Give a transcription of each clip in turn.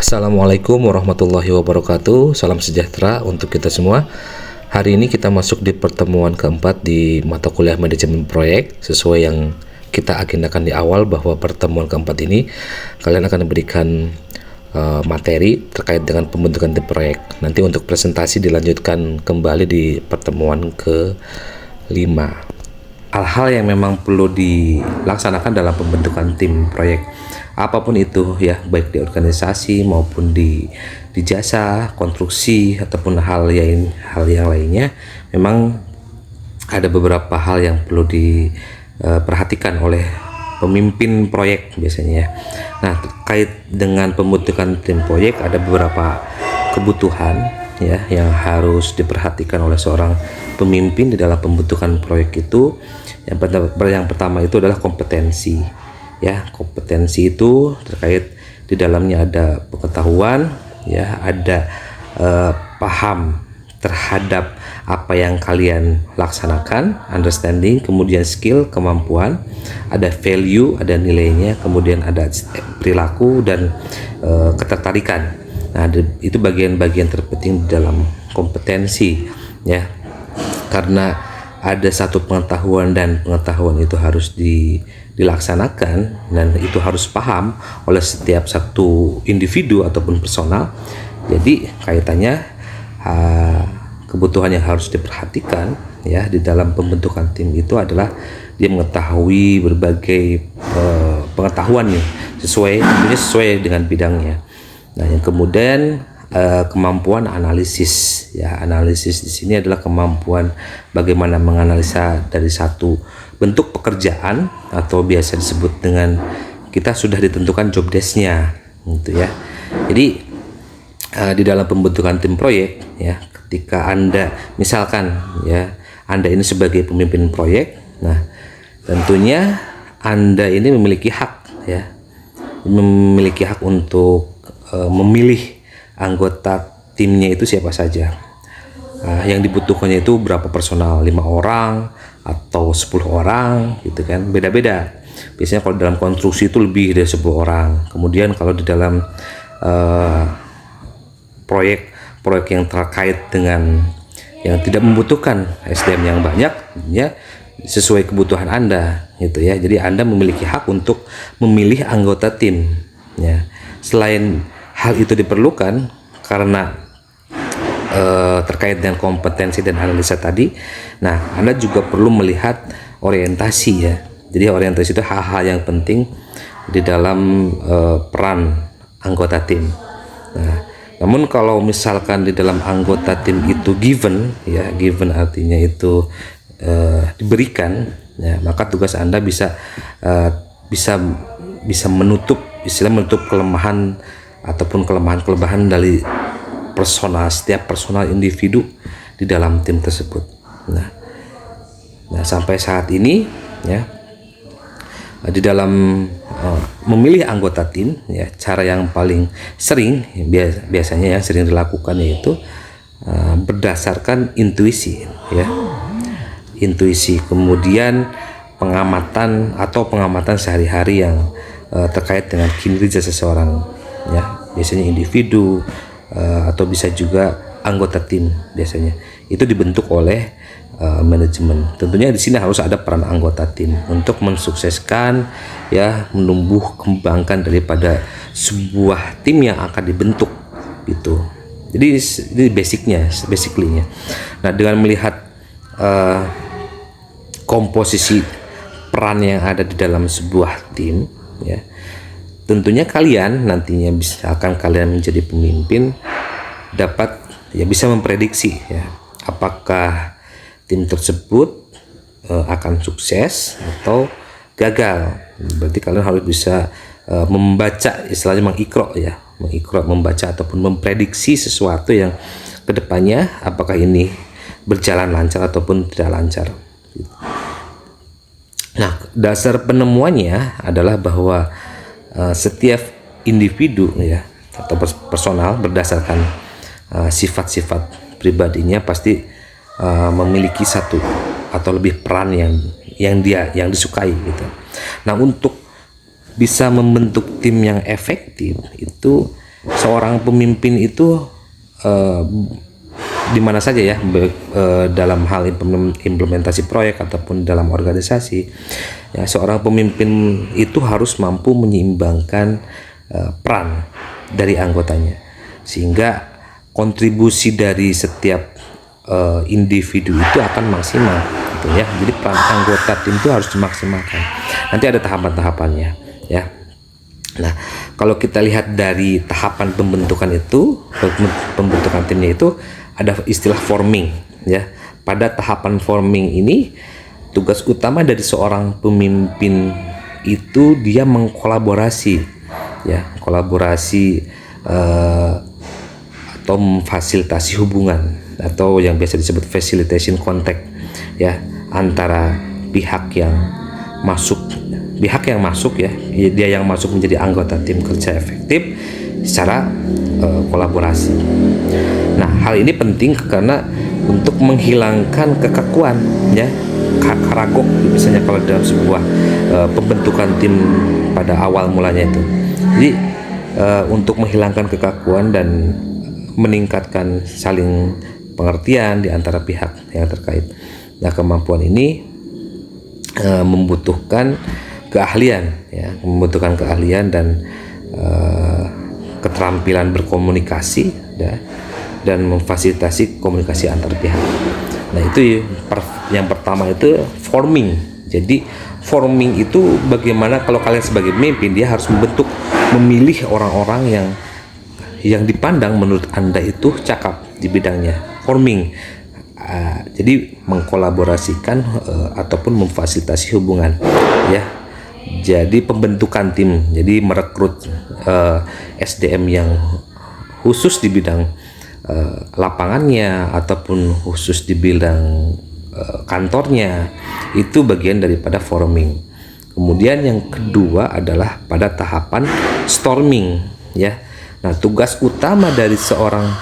Assalamualaikum warahmatullahi wabarakatuh. Salam sejahtera untuk kita semua. Hari ini kita masuk di pertemuan keempat di mata kuliah manajemen proyek. Sesuai yang kita agendakan di awal, bahwa pertemuan keempat ini kalian akan diberikan materi terkait dengan pembentukan tim proyek. Nanti untuk presentasi dilanjutkan kembali di pertemuan ke-5. Hal-hal yang memang perlu dilaksanakan dalam pembentukan tim proyek apapun itu ya, baik di organisasi maupun di jasa, konstruksi ataupun hal yang lainnya, memang ada beberapa hal yang perlu diperhatikan oleh pemimpin proyek biasanya ya. Nah, terkait dengan pembentukan tim proyek ada beberapa kebutuhan ya yang harus diperhatikan oleh seorang pemimpin di dalam pembentukan proyek itu. Yang pertama itu adalah kompetensi ya. Kompetensi itu terkait di dalamnya ada pengetahuan ya, ada paham terhadap apa yang kalian laksanakan, understanding, kemudian skill, kemampuan, ada value, ada nilainya, kemudian ada perilaku dan ketertarikan. Nah, itu bagian-bagian terpenting di dalam kompetensi ya, karena ada satu pengetahuan dan pengetahuan itu harus dilaksanakan dan itu harus paham oleh setiap satu individu ataupun personal. Jadi kaitannya kebutuhan yang harus diperhatikan ya di dalam pembentukan tim itu adalah dia mengetahui berbagai pengetahuan nih, sesuai dengan bidangnya. Nah, yang kemudian kemampuan analisis ya. Analisis di sini adalah kemampuan bagaimana menganalisa dari satu bentuk pekerjaan atau biasa disebut dengan, kita sudah ditentukan job desk-nya gitu ya. Jadi di dalam pembentukan tim proyek ya, ketika Anda misalkan ya, Anda ini sebagai pemimpin proyek, nah tentunya Anda ini memiliki hak ya, memiliki hak untuk memilih anggota timnya itu siapa saja. Yang dibutuhkannya itu berapa personal, 5 orang atau 10 orang gitu kan, beda-beda. Biasanya kalau dalam konstruksi itu lebih dari 10 orang. Kemudian kalau di dalam proyek yang terkait dengan yang tidak membutuhkan SDM yang banyak ya, sesuai kebutuhan Anda gitu ya. Jadi Anda memiliki hak untuk memilih anggota tim ya. Selain hal itu diperlukan karena terkait dengan kompetensi dan analisa tadi, nah Anda juga perlu melihat orientasi ya. Jadi orientasi itu hal-hal yang penting di dalam peran anggota tim. Nah, namun kalau misalkan di dalam anggota tim itu given ya, given artinya itu diberikan ya, maka tugas Anda bisa menutup kelemahan ataupun kelemahan dari setiap personal individu di dalam tim tersebut. Nah sampai saat ini ya, di dalam memilih anggota tim ya, cara yang paling sering biasanya yang sering dilakukan yaitu berdasarkan intuisi ya. Intuisi, kemudian pengamatan sehari-hari yang terkait dengan kinerja seseorang ya, biasanya individu atau bisa juga anggota tim. Biasanya itu dibentuk oleh manajemen. Tentunya di sini harus ada peran anggota tim untuk mensukseskan ya, menumbuh kembangkan daripada sebuah tim yang akan dibentuk gitu. Jadi ini basically-nya. Nah, dengan melihat komposisi peran yang ada di dalam sebuah tim ya, tentunya kalian nantinya akan kalian menjadi pemimpin dapat ya bisa memprediksi ya, apakah tim tersebut akan sukses atau gagal. Berarti kalian harus bisa membaca, istilahnya mengikro, membaca ataupun memprediksi sesuatu yang kedepannya apakah ini berjalan lancar ataupun tidak lancar. Nah, dasar penemuannya adalah bahwa setiap individu ya atau personal berdasarkan sifat-sifat pribadinya pasti memiliki satu atau lebih peran yang disukai gitu. Nah, untuk bisa membentuk tim yang efektif itu seorang pemimpin itu di mana saja ya, dalam hal implementasi proyek ataupun dalam organisasi ya, seorang pemimpin itu harus mampu menyeimbangkan peran dari anggotanya sehingga kontribusi dari setiap individu itu akan maksimal gitu ya. Jadi peran anggota tim itu harus dimaksimalkan. Nanti ada tahapan-tahapannya ya. Nah, kalau kita lihat dari tahapan pembentukan timnya itu ada istilah forming ya. Pada tahapan forming ini, tugas utama dari seorang pemimpin itu dia mengkolaborasi ya, atau memfasilitasi hubungan atau yang biasa disebut facilitation contact ya, antara pihak yang masuk ya, dia yang masuk menjadi anggota tim kerja efektif secara kolaborasi. Nah, hal ini penting karena untuk menghilangkan kekakuan ya, karagok misalnya kalau dalam sebuah pembentukan tim pada awal mulanya itu. Jadi untuk menghilangkan kekakuan dan meningkatkan saling pengertian di antara pihak yang terkait. Nah, kemampuan ini membutuhkan keahlian dan keterampilan berkomunikasi ya, dan memfasilitasi komunikasi antar pihak. Nah, itu yang pertama itu forming. Jadi forming itu bagaimana kalau kalian sebagai pemimpin, dia harus memilih orang-orang yang dipandang menurut Anda itu cakap di bidangnya. Forming. Jadi mengkolaborasikan ataupun memfasilitasi hubungan ya. Jadi pembentukan tim, jadi merekrut SDM yang khusus di bidang lapangannya ataupun khusus di bidang kantornya, itu bagian daripada forming. Kemudian yang kedua adalah pada tahapan storming ya. Nah, tugas utama dari seorang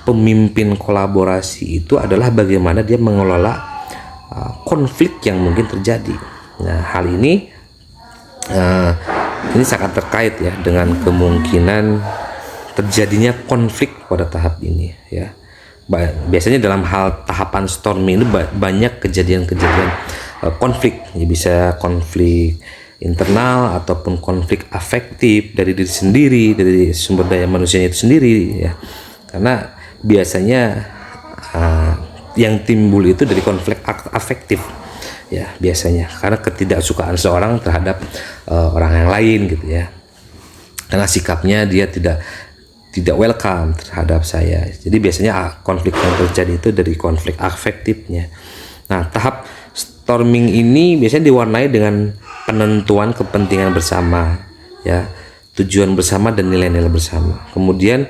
pemimpin kolaborasi itu adalah bagaimana dia mengelola konflik yang mungkin terjadi. Nah, hal ini sangat terkait ya dengan kemungkinan terjadinya konflik pada tahap ini ya. Biasanya dalam hal tahapan storming itu banyak kejadian-kejadian konflik ya, bisa konflik internal ataupun konflik afektif dari diri sendiri, dari sumber daya manusianya itu sendiri ya. Karena biasanya yang timbul itu dari konflik afektif ya, biasanya karena ketidaksukaan seorang terhadap orang yang lain gitu ya, karena sikapnya dia tidak welcome terhadap saya. Jadi biasanya konflik yang terjadi itu dari konflik afektifnya. Nah, tahap storming ini biasanya diwarnai dengan penentuan kepentingan bersama ya, tujuan bersama dan nilai-nilai bersama. Kemudian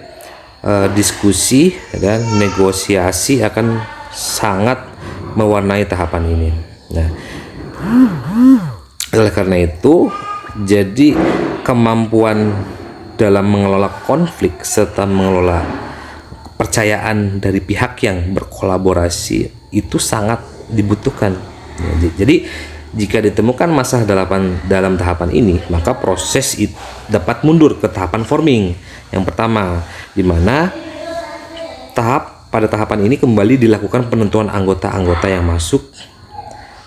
diskusi dan negosiasi akan sangat mewarnai tahapan ini. Nah, oleh karena itu, jadi kemampuan dalam mengelola konflik serta mengelola kepercayaan dari pihak yang berkolaborasi itu sangat dibutuhkan. Jadi jika ditemukan masalah dalam tahapan ini, maka proses dapat mundur ke tahapan forming yang pertama, di mana pada tahapan ini kembali dilakukan penentuan anggota-anggota yang masuk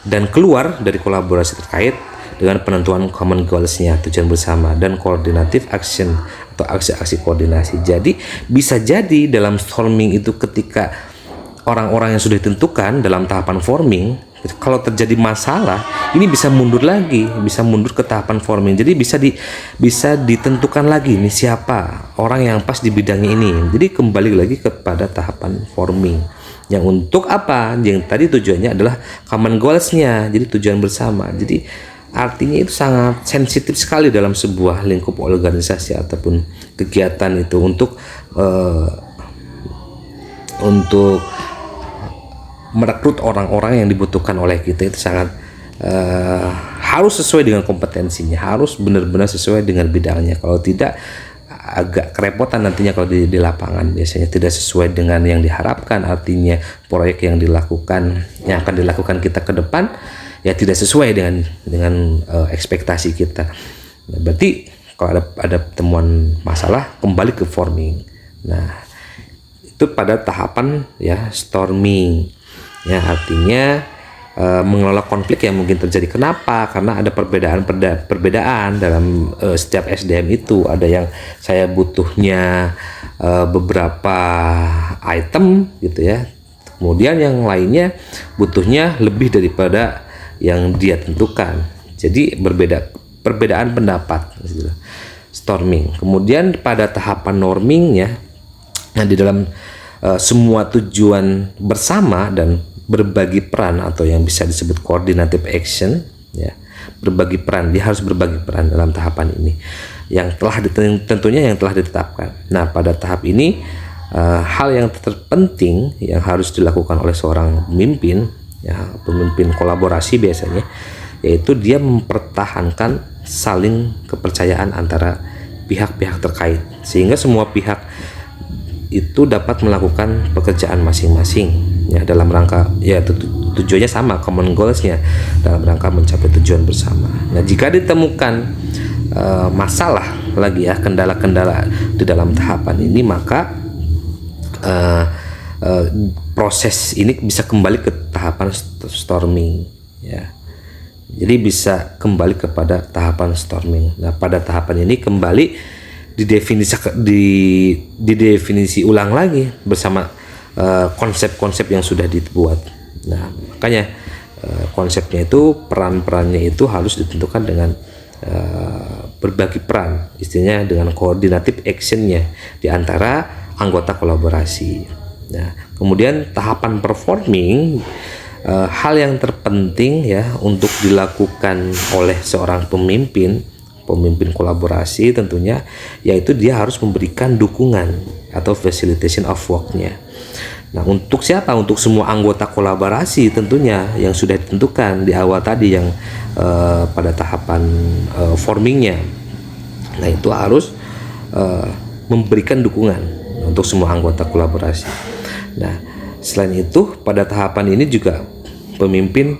dan keluar dari kolaborasi terkait dengan penentuan common goals-nya, tujuan bersama, dan coordinative action atau aksi-aksi koordinasi. Jadi bisa jadi dalam storming itu ketika orang-orang yang sudah ditentukan dalam tahapan forming, kalau terjadi masalah ini bisa mundur lagi, bisa mundur ke tahapan forming. Jadi bisa ditentukan lagi nih siapa orang yang pas di bidangnya ini. Jadi kembali lagi kepada tahapan forming. Yang untuk apa? Yang tadi tujuannya adalah common goals-nya, jadi tujuan bersama. Jadi artinya itu sangat sensitif sekali dalam sebuah lingkup organisasi ataupun kegiatan itu untuk merekrut orang-orang yang dibutuhkan oleh kita. Itu sangat harus sesuai dengan kompetensinya, harus benar-benar sesuai dengan bidangnya. Kalau tidak, agak kerepotan nantinya kalau di lapangan, biasanya tidak sesuai dengan yang diharapkan. Artinya proyek yang akan dilakukan kita ke depan ya tidak sesuai dengan ekspektasi kita. Nah, berarti Kalau ada temuan masalah, kembali ke forming. Nah, itu pada tahapan ya storming. Ya, artinya mengelola konflik yang mungkin terjadi. Kenapa? Karena ada perbedaan dalam setiap SDM itu. Ada yang saya butuhnya beberapa item gitu ya. Kemudian yang lainnya butuhnya lebih daripada yang dia tentukan. Jadi perbedaan pendapat gitu. Storming. Kemudian pada tahapan norming ya. Nah, di dalam semua tujuan bersama dan berbagi peran atau yang bisa disebut coordinative action ya, berbagi peran, dia harus berbagi peran dalam tahapan ini yang telah tentunya yang telah ditetapkan. Nah, pada tahap ini hal yang terpenting yang harus dilakukan oleh seorang pemimpin ya, pemimpin kolaborasi biasanya, yaitu dia mempertahankan saling kepercayaan antara pihak-pihak terkait sehingga semua pihak itu dapat melakukan pekerjaan masing-masing ya, dalam rangka ya tujuannya sama, common goalsnya, dalam rangka mencapai tujuan bersama. Nah, jika ditemukan masalah lagi ya, kendala-kendala di dalam tahapan ini, maka proses ini bisa kembali ke tahapan storming ya. Jadi bisa kembali kepada tahapan storming. Nah, pada tahapan ini kembali didefinisi ulang lagi bersama konsep-konsep yang sudah dibuat. Nah, makanya konsepnya itu, peran-perannya itu harus ditentukan dengan berbagi peran, istilahnya dengan koordinatif actionnya di antara anggota kolaborasi. Nah, kemudian tahapan performing, hal yang terpenting ya untuk dilakukan oleh seorang pemimpin kolaborasi tentunya, yaitu dia harus memberikan dukungan atau facilitation of work-nya. Nah, untuk siapa? Untuk semua anggota kolaborasi tentunya yang sudah ditentukan di awal tadi yang pada tahapan formingnya. Nah, itu harus memberikan dukungan untuk semua anggota kolaborasi. Nah, selain itu pada tahapan ini juga pemimpin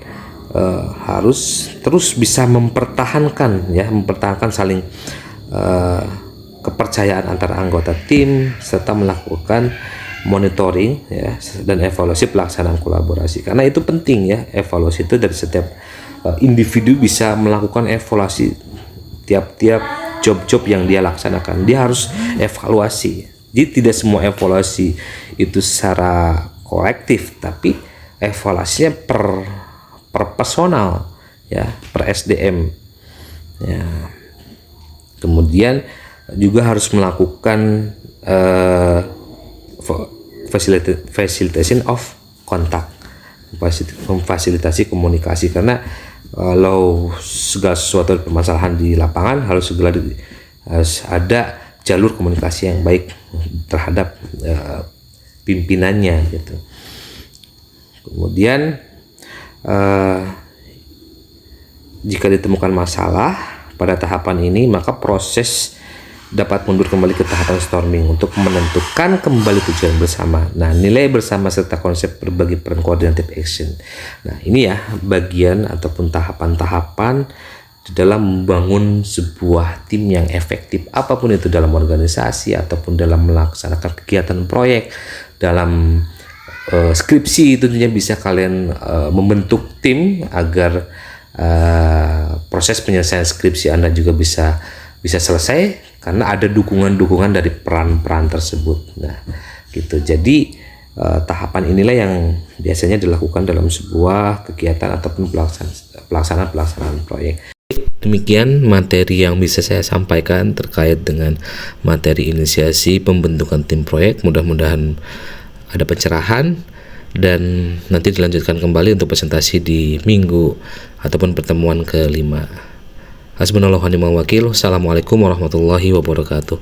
harus terus bisa mempertahankan saling kepercayaan antara anggota tim serta melakukan monitoring ya dan evaluasi pelaksanaan kolaborasi. Karena itu penting ya, evaluasi itu dari setiap individu bisa melakukan evaluasi tiap-tiap job-job yang dia laksanakan. Dia harus evaluasi. Jadi tidak semua evaluasi itu secara kolektif, tapi evaluasinya per personal ya, per SDM ya. Kemudian juga harus melakukan facilitation of contact, memfasilitasi komunikasi, karena kalau segala sesuatu permasalahan di lapangan harus ada jalur komunikasi yang baik terhadap pimpinannya gitu. Kemudian jika ditemukan masalah pada tahapan ini, maka proses dapat mundur kembali ke tahapan storming untuk menentukan kembali tujuan bersama. Nah, nilai bersama serta konsep berbagi peran coordinative action. Nah, ini ya bagian ataupun tahapan-tahapan di dalam membangun sebuah tim yang efektif, apapun itu, dalam organisasi ataupun dalam melaksanakan kegiatan proyek, dalam skripsi tentunya bisa kalian membentuk tim agar proses penyelesaian skripsi Anda juga bisa selesai karena ada dukungan-dukungan dari peran-peran tersebut. Nah, gitu. Jadi tahapan inilah yang biasanya dilakukan dalam sebuah kegiatan ataupun pelaksanaan proyek. Demikian materi yang bisa saya sampaikan terkait dengan materi inisiasi pembentukan tim proyek. Mudah-mudahan ada pencerahan dan nanti dilanjutkan kembali untuk presentasi di minggu ataupun pertemuan ke-5. Hasbunallahu wa ni'mal wakil. Assalamualaikum warahmatullahi wabarakatuh.